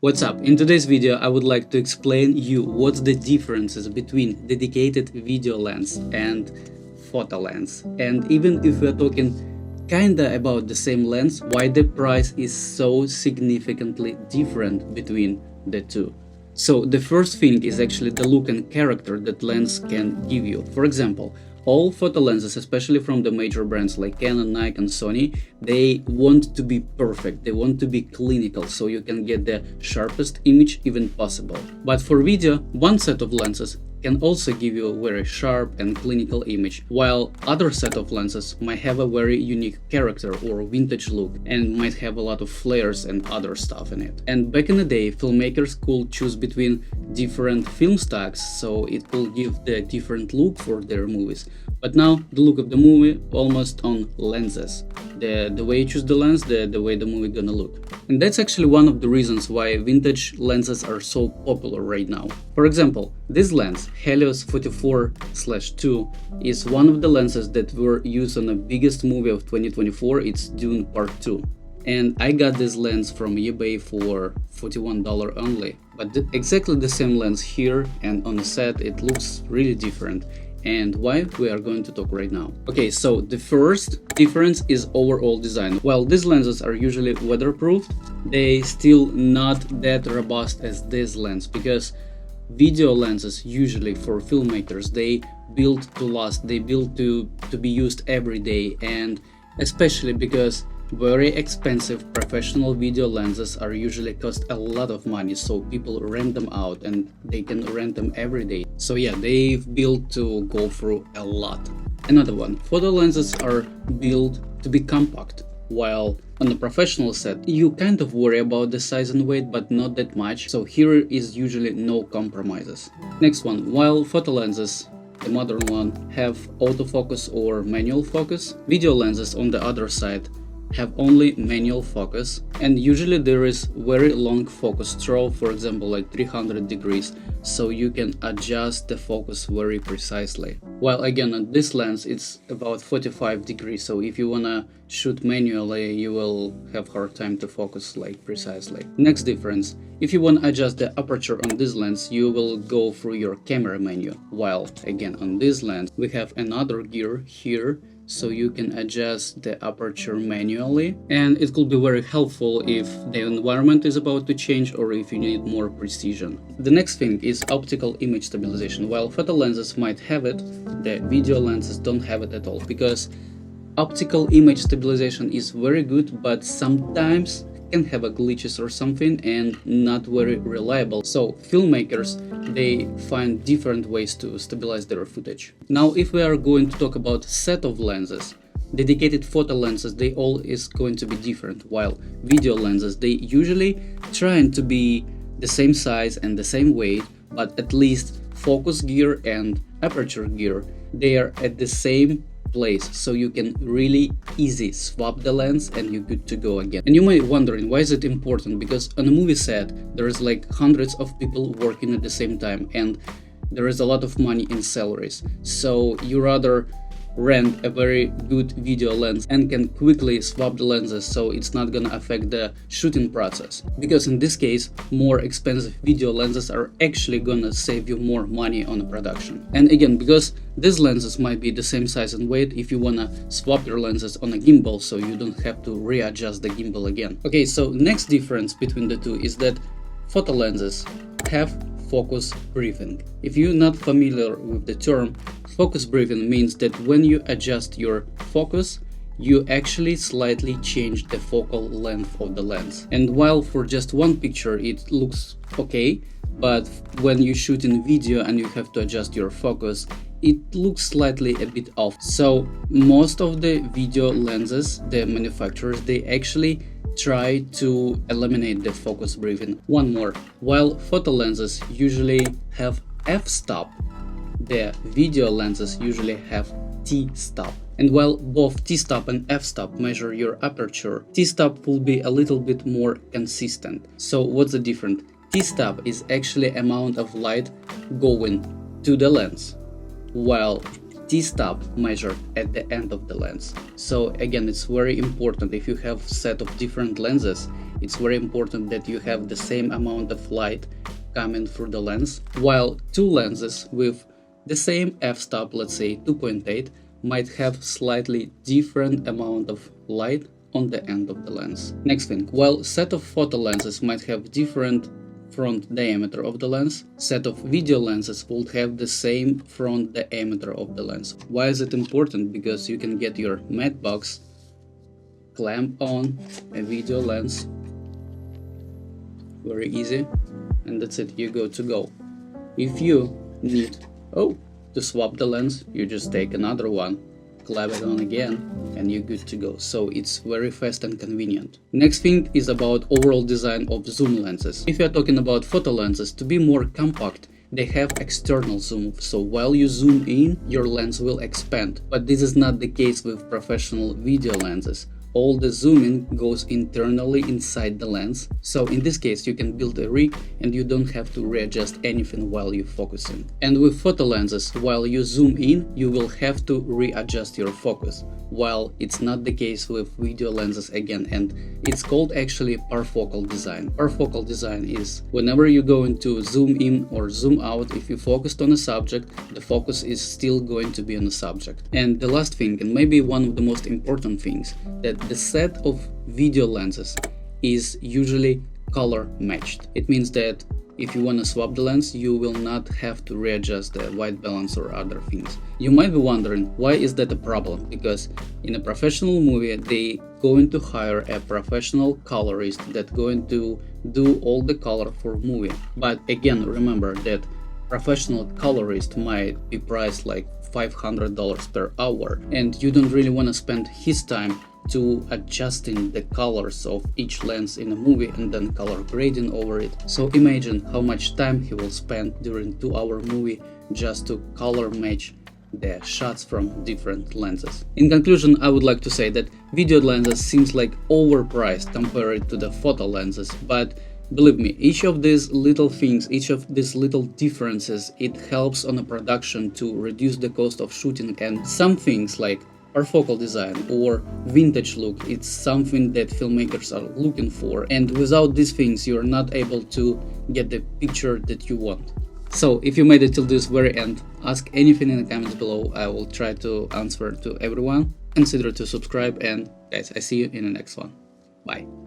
What's up? In today's video I would like to explain you what's the differences between dedicated video lens and photo lens. And even if we're talking kinda about the same lens, why the price is so significantly different between the two. So the first thing is actually the look and character that lens can give you. For example, all photo lenses, especially from the major brands like Canon, Nikon, Sony, they want to be perfect, they want to be clinical, so you can get the sharpest image even possible. But for video, one set of lenses can also give you a very sharp and clinical image, while other set of lenses might have a very unique character or vintage look and might have a lot of flares and other stuff in it. And back in the day, filmmakers could choose between different film stocks, so it could give the different look for their movies. But now the look of the movie almost on lenses. The way you choose the lens, the way the movie gonna look. And that's actually one of the reasons why vintage lenses are so popular right now. For example, this lens, Helios 44/2, is one of the lenses that were used on the biggest movie of 2024, it's Dune Part 2. And I got this lens from eBay for $41 only. But exactly the same lens here, and on the set it looks really different. And why, we are going to talk right now. Okay, so the first difference is overall design. While these lenses are usually weatherproof, they still not that robust as this lens, because video lenses usually for filmmakers, they build to last, they build to be used every day, and especially because very expensive professional video lenses are usually cost a lot of money, so people rent them out and they can rent them every day. So yeah, they've built to go through a lot. Another one, photo lenses are built to be compact, while on a professional set you kind of worry about the size and weight, but not that much, so here is usually no compromises. Next one, while photo lenses, the modern one, have autofocus or manual focus, video lenses on the other side have only manual focus, and usually there is very long focus throw, for example like 300 degrees, so you can adjust the focus very precisely. While again on this lens it's about 45 degrees, so if you wanna shoot manually you will have hard time to focus like precisely. Next difference, if you want to adjust the aperture on this lens you will go through your camera menu, while again on this lens we have another gear here, so you can adjust the aperture manually, and it could be very helpful if the environment is about to change or if you need more precision. The next thing is optical image stabilization. While photo lenses might have it, the video lenses don't have it at all, because optical image stabilization is very good, but sometimes can have a glitches or something and not very reliable. So filmmakers, they find different ways to stabilize their footage. Now if we are going to talk about set of lenses, dedicated photo lenses, they all is going to be different, while video lenses, they usually trying to be the same size and the same weight, but at least focus gear and aperture gear, they are at the same place, so you can really easy swap the lens and you're good to go again. And you might be wondering, why is it important? Because on a movie set there is like hundreds of people working at the same time and there is a lot of money in salaries, so you rather rent a very good video lens and can quickly swap the lenses, so it's not gonna affect the shooting process. Because in this case, more expensive video lenses are actually gonna save you more money on the production. And again, because these lenses might be the same size and weight, if you wanna swap your lenses on a gimbal, so you don't have to readjust the gimbal again. Okay, so next difference between the two is that photo lenses have focus briefing. If you're not familiar with the term, focus briefing means that when you adjust your focus, you actually slightly change the focal length of the lens. And while for just one picture it looks okay, but when you shoot in video and you have to adjust your focus, it looks slightly a bit off. So most of the video lenses, the manufacturers, they actually try to eliminate the focus briefing. One more, while photo lenses usually have f-stop, the video lenses usually have t-stop. And while both t-stop and f-stop measure your aperture, t-stop will be a little bit more consistent. So what's the difference? T-stop is actually amount of light going to the lens, while t-stop measured at the end of the lens. So again, it's very important if you have set of different lenses, it's very important that you have the same amount of light coming through the lens, while two lenses with the same f-stop, let's say 2.8, might have slightly different amount of light on the end of the lens. Next thing, while set of photo lenses might have different front diameter of the lens, set of video lenses will have the same front diameter of the lens. Why is it important? Because you can get your matte box, clamp on a video lens, very easy, and that's it, you go to go. If you need to swap the lens, you just take another one, clap it on again, and you're good to go. So it's very fast and convenient. Next thing is about overall design of zoom lenses. If you're talking about photo lenses, to be more compact, they have external zoom, so while you zoom in, your lens will expand. But this is not the case with professional video lenses. All the zooming goes internally inside the lens, so in this case you can build a rig and you don't have to readjust anything while you're focusing. And with photo lenses, while you zoom in, you will have to readjust your focus, while it's not the case with video lenses again, and it's called actually Parfocal Design. Parfocal Design is whenever you're going to zoom in or zoom out, if you focused on a subject, the focus is still going to be on the subject. And the last thing, and maybe one of the most important things, that the set of video lenses is usually color matched. It means that if you want to swap the lens, you will not have to readjust the white balance or other things. You might be wondering, why is that a problem? Because in a professional movie, they going to hire a professional colorist that going to do all the color for movie. But again, remember that professional colorist might be priced like $500 per hour, and you don't really want to spend his time to adjusting the colors of each lens in a movie and then color grading over it. So imagine how much time he will spend during 2-hour movie just to color match the shots from different lenses. In conclusion, I would like to say that video lenses seems like overpriced compared to the photo lenses, but believe me, each of these little things, each of these little differences, it helps on a production to reduce the cost of shooting. And some things like Parfocal design or vintage look, it's something that filmmakers are looking for, and without these things you're not able to get the picture that you want. So if you made it till this very end, ask anything in the comments below. I will try to answer to everyone. Consider to subscribe, and guys, I see you in the next one. Bye.